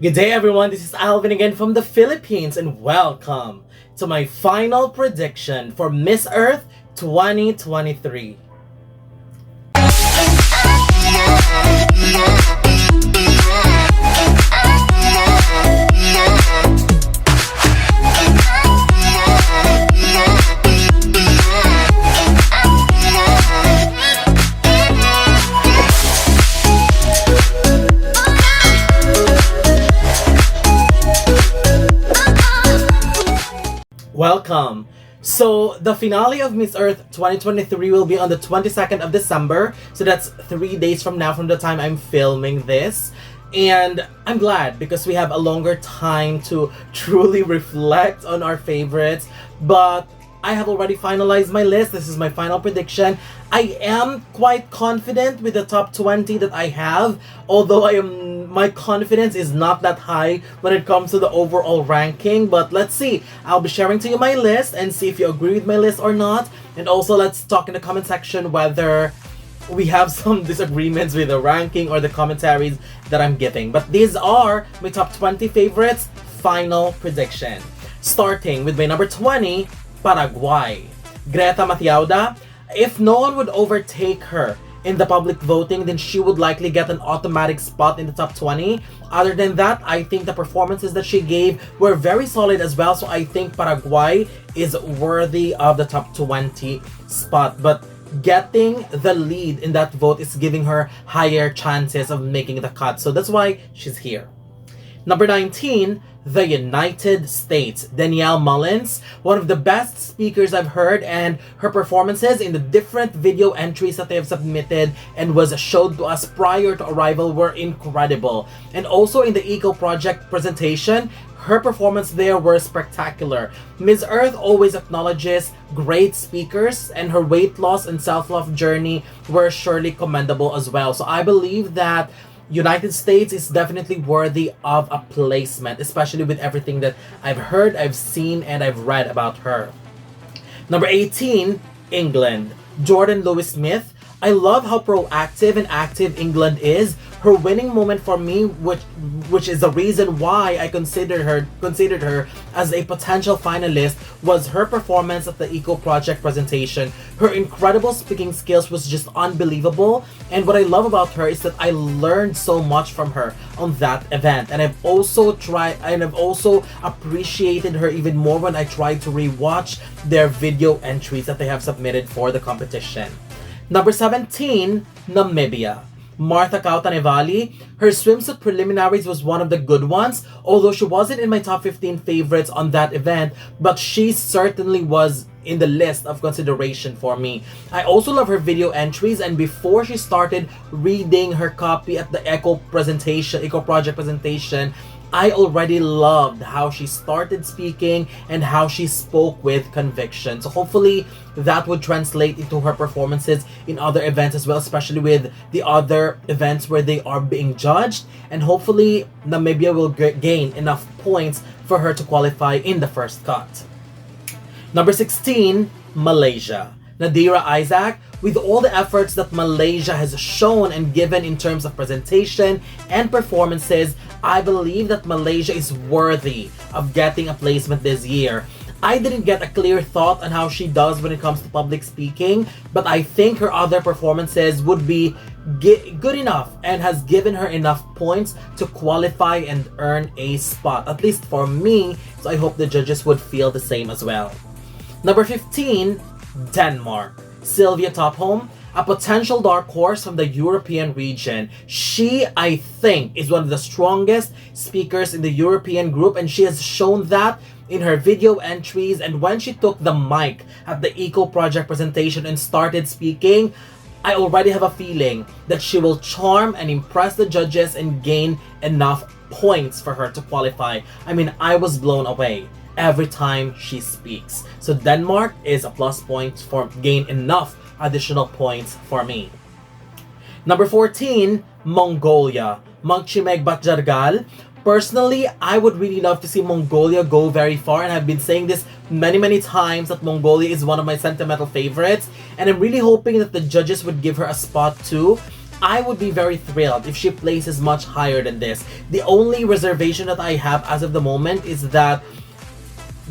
Good day everyone, this is Alvin again from the Philippines and welcome to my final prediction for Miss Earth 2023. Welcome! So, the finale of Miss Earth 2023 will be on the 22nd of December. So that's 3 days from now from the time I'm filming this. And I'm glad because we have a longer time to truly reflect on our favorites. But I have already finalized my list. This is my final prediction. I am quite confident with the top 20 that I have, although my confidence is not that high when it comes to the overall ranking. But let's see. I'll be sharing to you my list and see if you agree with my list or not. And also let's talk in the comment section whether we have some disagreements with the ranking or the commentaries that I'm giving. But these are my top 20 favorites final prediction. Starting with my number 20, Paraguay. Greta Matiauda. If no one would overtake her in the public voting, then she would likely get an automatic spot in the top 20. Other than that, I think the performances that she gave were very solid as well. So I think Paraguay is worthy of the top 20 spot. But getting the lead in that vote is giving her higher chances of making the cut. So that's why she's here. Number 19, the United States. Danielle Mullins, one of the best speakers I've heard, and her performances in the different video entries that they have submitted and was showed to us prior to arrival were incredible. And also in the Eco Project presentation, her performance there were spectacular. Ms. Earth always acknowledges great speakers, and her weight loss and self-love journey were surely commendable as well. So I believe that United States is definitely worthy of a placement, especially with everything that I've heard, I've seen, and I've read about her. Number 18, England. Jordan Lewis-Smith. I love how proactive and active England is. Her winning moment for me, which is the reason why I considered her as a potential finalist, was her performance at the Eco Project presentation. Her incredible speaking skills was just unbelievable, and what I love about her is that I learned so much from her on that event, and I've also appreciated her even more when I tried to rewatch their video entries that they have submitted for the competition. Number 17, Namibia. Martha Kautanevali. Her swimsuit preliminaries was one of the good ones, although she wasn't in my top 15 favorites on that event, but she certainly was in the list of consideration for me. I also love her video entries, and before she started reading her copy at the Eco Project presentation, I already loved how she started speaking and how she spoke with conviction. So hopefully that would translate into her performances in other events as well, especially with the other events where they are being judged. And hopefully Namibia will gain enough points for her to qualify in the first cut. Number 16, Malaysia. Nadira Isaac. With all the efforts that Malaysia has shown and given in terms of presentation and performances, I believe that Malaysia is worthy of getting a placement this year. I didn't get a clear thought on how she does when it comes to public speaking, but I think her other performances would be good enough and has given her enough points to qualify and earn a spot, at least for me, so I hope the judges would feel the same as well. Number 15, Denmark. Sylvia Topholm, a potential dark horse from the European region. She, I think, is one of the strongest speakers in the European group, and she has shown that in her video entries and when she took the mic at the Eco Project presentation and started speaking. I already have a feeling that she will charm and impress the judges and gain enough points for her to qualify. I mean, I was blown away every time she speaks. So Denmark is a plus point for gain enough additional points for me. Number 14, Mongolia. Mangchimeg Batjargal. Personally, I would really love to see Mongolia go very far, and I've been saying this many times that Mongolia is one of my sentimental favorites, and I'm really hoping that the judges would give her a spot too. I would be very thrilled if she places much higher than this. The only reservation that I have as of the moment is that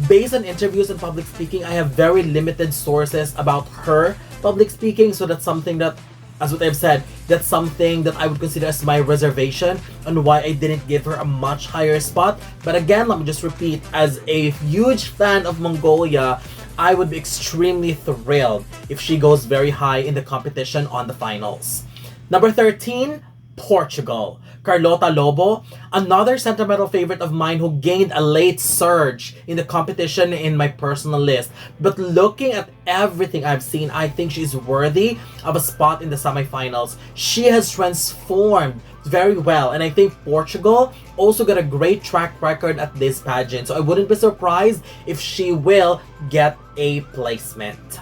based on interviews and public speaking, I have very limited sources about her public speaking, so that's something that, as what I've said, that's something that I would consider as my reservation on why I didn't give her a much higher spot. But again, let me just repeat, as a huge fan of Mongolia, I would be extremely thrilled if she goes very high in the competition on the finals. Number 13, Portugal. Carlota Lobo, another sentimental favorite of mine who gained a late surge in the competition in my personal list. But looking at everything I've seen, I think she's worthy of a spot in the semifinals. She has transformed very well, and I think Portugal also got a great track record at this pageant, so I wouldn't be surprised if she will get a placement.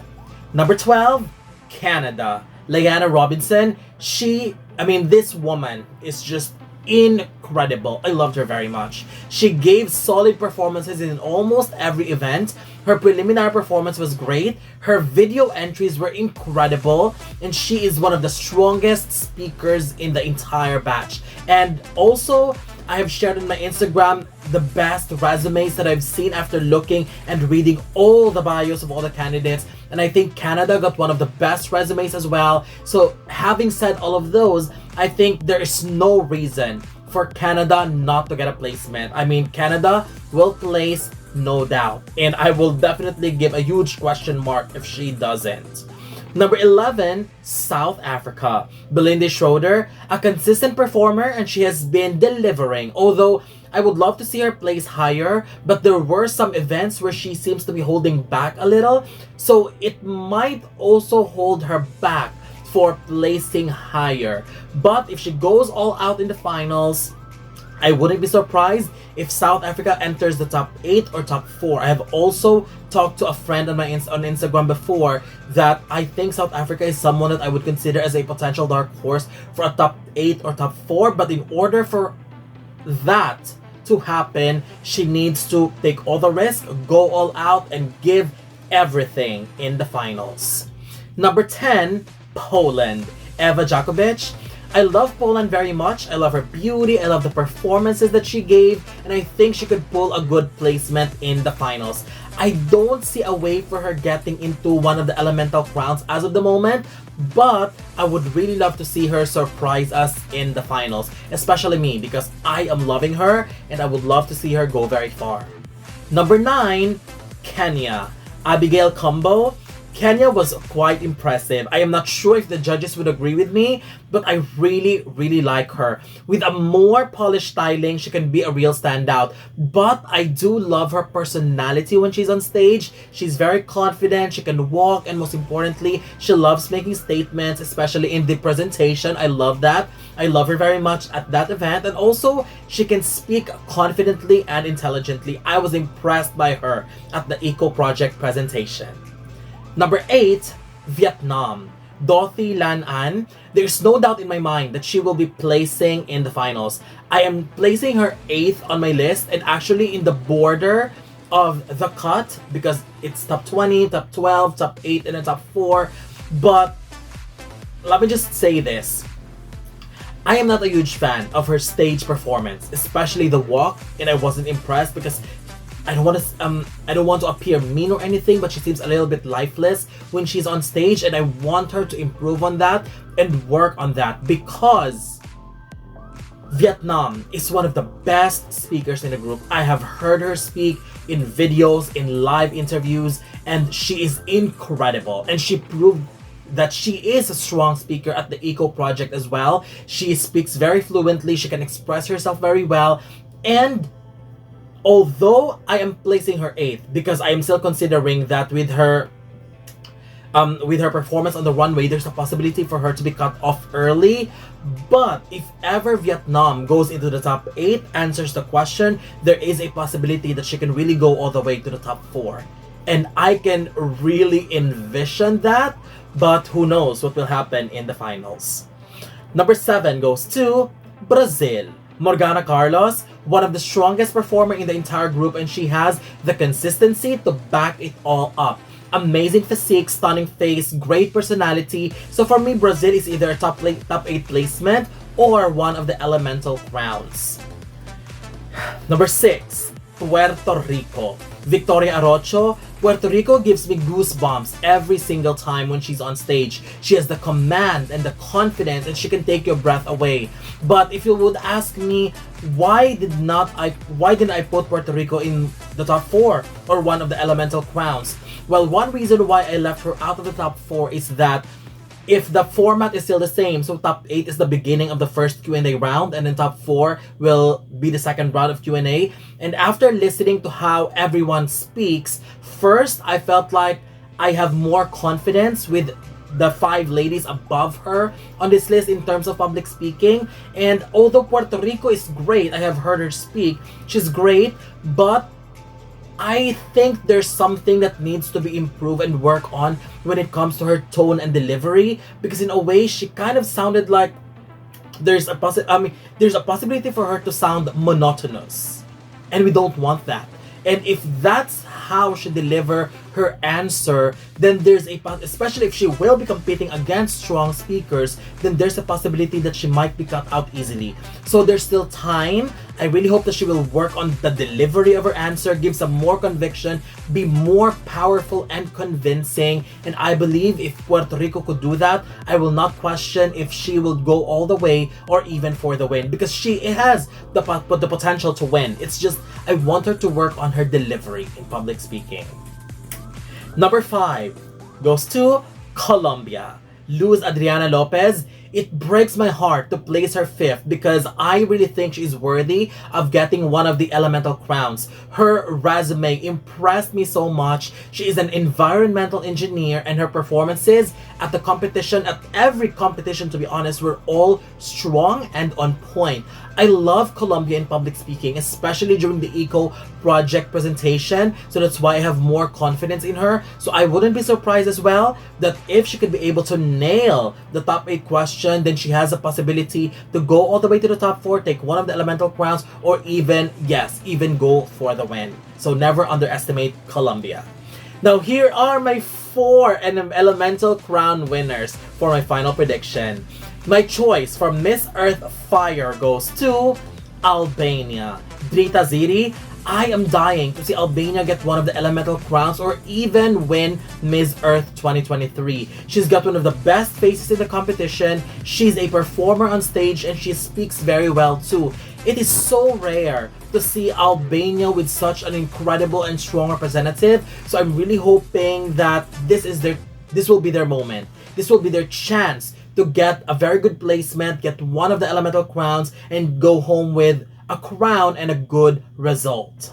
Number 12, Canada. Leanna Robinson, this woman is just incredible. I loved her very much. She gave solid performances in almost every event. Her preliminary performance was great. Her video entries were incredible. And she is one of the strongest speakers in the entire batch. And also, I have shared on my Instagram the best resumes that I've seen after looking and reading all the bios of all the candidates. And I think Canada got one of the best resumes as well. So having said all of those, I think there is no reason for Canada not to get a placement. I mean, Canada will place, no doubt. And I will definitely give a huge question mark if she doesn't. Number 11, South Africa. Belinda Schroeder, a consistent performer, and she has been delivering. Although I would love to see her place higher, but there were some events where she seems to be holding back a little. So it might also hold her back for placing higher. But if she goes all out in the finals, I wouldn't be surprised if South Africa enters the top 8 or top 4. I have also talked to a friend on on Instagram before that I think South Africa is someone that I would consider as a potential dark horse for a top 8 or top 4. But in order for that to happen, she needs to take all the risk, go all out, and give everything in the finals. Number 10, Poland. Ewa Jakubowic. I love Poland very much. I love her beauty. I love the performances that she gave. And I think she could pull a good placement in the finals. I don't see a way for her getting into one of the elemental crowns as of the moment. But I would really love to see her surprise us in the finals. Especially me, because I am loving her. And I would love to see her go very far. Number 9, Kenya. Abigail Combo. Kenya was quite impressive. I am not sure if the judges would agree with me, but I really like her. With a more polished styling, she can be a real standout. But I do love her personality when she's on stage. She's very confident, she can walk, and most importantly, she loves making statements, especially in the presentation. I love that. I love her very much at that event. And also, she can speak confidently and intelligently. I was impressed by her at the Eco Project presentation. Number 8, Vietnam. Dorothy Lan An. There's no doubt in my mind that she will be placing in the finals. I am placing her 8th on my list and actually in the border of the cut because it's top 20, top 12, top 8, and then top 4. But let me just say this. I am not a huge fan of her stage performance, especially the walk, and I wasn't impressed because I don't want to appear mean or anything, but she seems a little bit lifeless when she's on stage, and I want her to improve on that and work on that because Vietnam is one of the best speakers in the group. I have heard her speak in videos, in live interviews, and she is incredible. And she proved that she is a strong speaker at the Eco Project as well. She speaks very fluently, she can express herself very well, and although I am placing her 8th because I am still considering that with her performance on the runway, there's a possibility for her to be cut off early. But if ever Vietnam goes into the top 8, answers the question, there is a possibility that she can really go all the way to the top 4. And I can really envision that, but who knows what will happen in the finals. Number 7 goes to Brazil. Morgana Carlos, one of the strongest performer in the entire group, and she has the consistency to back it all up. amazing physique, stunning face, great personality. So for me, Brazil is either a top 8 placement or one of the elemental crowns. Number 6, Puerto Rico. Victoria Arocho. Puerto Rico gives me goosebumps every single time when she's on stage. She has the command and the confidence, and she can take your breath away. But if you would ask me, why didn't I put Puerto Rico in the top 4 or one of the elemental crowns? Well, one reason why I left her out of the top 4 is that if the format is still the same, so top 8 is the beginning of the first Q&A round, and then top 4 will be the second round of Q&A. And after listening to how everyone speaks, first, I felt like I have more confidence with the 5 ladies above her on this list in terms of public speaking. And although Puerto Rico is great, I have heard her speak, she's great, but I think there's something that needs to be improved and work on when it comes to her tone and delivery, because in a way she kind of sounded like there's a possibility for her to sound monotonous, and we don't want that. And if that's how she deliver her answer, then there's especially if she will be competing against strong speakers, then there's a possibility that she might be cut out easily. So there's still time. I really hope that she will work on the delivery of her answer, give some more conviction, be more powerful and convincing. And I believe if Puerto Rico could do that, I will not question if she will go all the way or even for the win, because she has the potential to win. It's just I want her to work on her delivery in public speaking. Number 5 goes to Colombia. Luz Adriana Lopez. It breaks my heart to place her 5th because I really think she's worthy of getting one of the elemental crowns. Her resume impressed me so much. She is an environmental engineer, and her performances at the competition, at every competition to be honest, were all strong and on point. I love Colombia in public speaking, especially during the Eco project presentation, so that's why I have more confidence in her. So I wouldn't be surprised as well that if she could be able to nail the top 8 question, then she has a possibility to go all the way to the top 4, take one of the elemental crowns, or even go for the win. So never underestimate Colombia. Now here are my 4 elemental crown winners for my final prediction. My choice for Miss Earth Fire goes to Albania. Drita Ziri. I am dying to see Albania get one of the elemental crowns or even win Miss Earth 2023. She's got one of the best faces in the competition. She's a performer on stage and she speaks very well too. It is so rare to see Albania with such an incredible and strong representative. So I'm really hoping that this will be their moment. This will be their chance to get a very good placement, get one of the elemental crowns, and go home with a crown and a good result.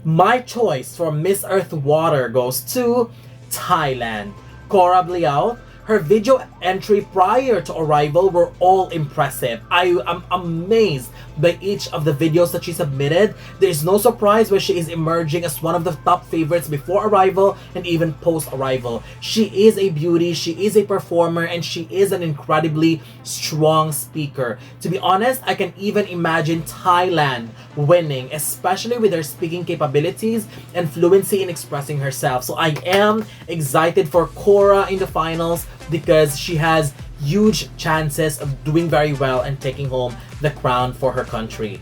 My choice for Miss Earth Water goes to Thailand. Cora Bliao. Her video entry prior to arrival were all impressive. I am amazed by each of the videos that she submitted. There is no surprise where she is emerging as one of the top favorites before arrival and even post arrival. She is a beauty, she is a performer, and she is an incredibly strong speaker. To be honest, I can even imagine Thailand winning, especially with her speaking capabilities and fluency in expressing herself. So I am excited for Cora in the finals because she has huge chances of doing very well and taking home the crown for her country.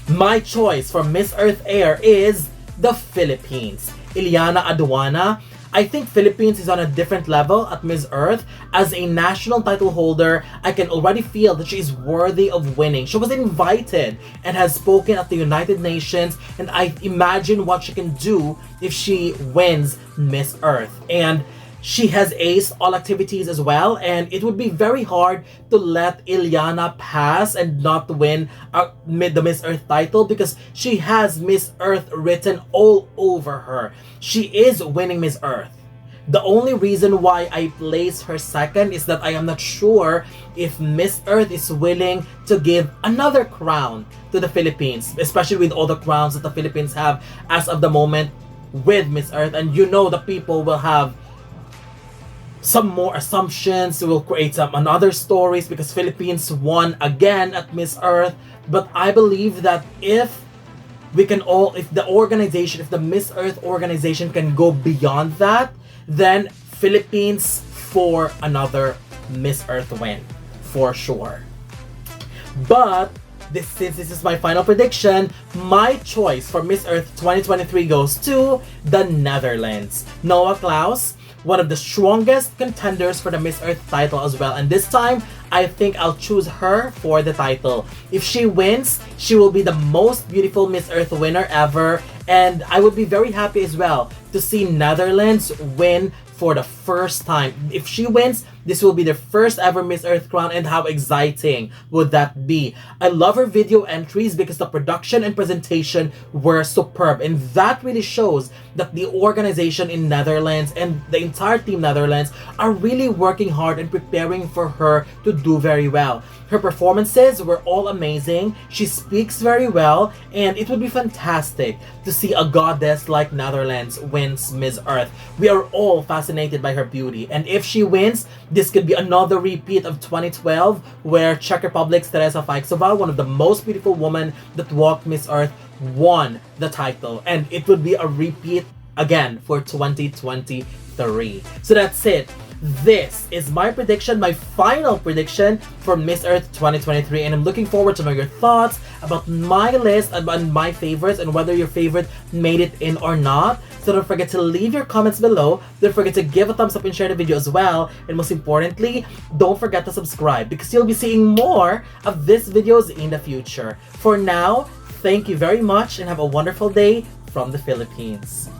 My choice for Miss Earth Air is the Philippines. Iliana Aduana. I think Philippines is on a different level at Miss Earth. As a national title holder, I can already feel that she is worthy of winning. She was invited and has spoken at the United Nations, and I imagine what she can do if she wins Miss Earth. And she has aced all activities as well, and it would be very hard to let Iliana pass and not win the Miss Earth title because she has Miss Earth written all over her. She is winning Miss Earth. The only reason why I place her second is that I am not sure if Miss Earth is willing to give another crown to the Philippines, especially with all the crowns that the Philippines have as of the moment with Miss Earth. And you know the people will have some more assumptions, will create some another stories because Philippines won again at Miss Earth. But I believe that if we can all, if the organization, if the Miss Earth organization can go beyond that, then Philippines for another Miss Earth win, for sure. But since this is my final prediction, my choice for Miss Earth 2023 goes to the Netherlands. Noah Klaus, one of the strongest contenders for the Miss Earth title as well, and this time I think I'll choose her for the title. If she wins, she will be the most beautiful Miss Earth winner ever, and I would be very happy as well to see Netherlands win for the first time. If she wins, this will be the first ever Miss Earth crown, and how exciting would that be? I love her video entries because the production and presentation were superb, and that really shows that the organization in Netherlands and the entire team Netherlands are really working hard and preparing for her to do very well. Her performances were all amazing, she speaks very well, and it would be fantastic to see a goddess like Netherlands wins Miss Earth. We are all fascinated by her beauty, and if she wins, this could be another repeat of 2012, where Czech Republic's Teresa Feixová, one of the most beautiful women that walked Miss Earth, won the title, and it would be a repeat again for 2023. So that's it. This is my prediction, my final prediction for Miss Earth 2023, and I'm looking forward to know your thoughts about my list, about my favorites, and whether your favorite made it in or not. So don't forget to leave your comments below, don't forget to give a thumbs up and share the video as well, and most importantly, don't forget to subscribe because you'll be seeing more of these videos in the future. For now, thank you very much and have a wonderful day from the Philippines.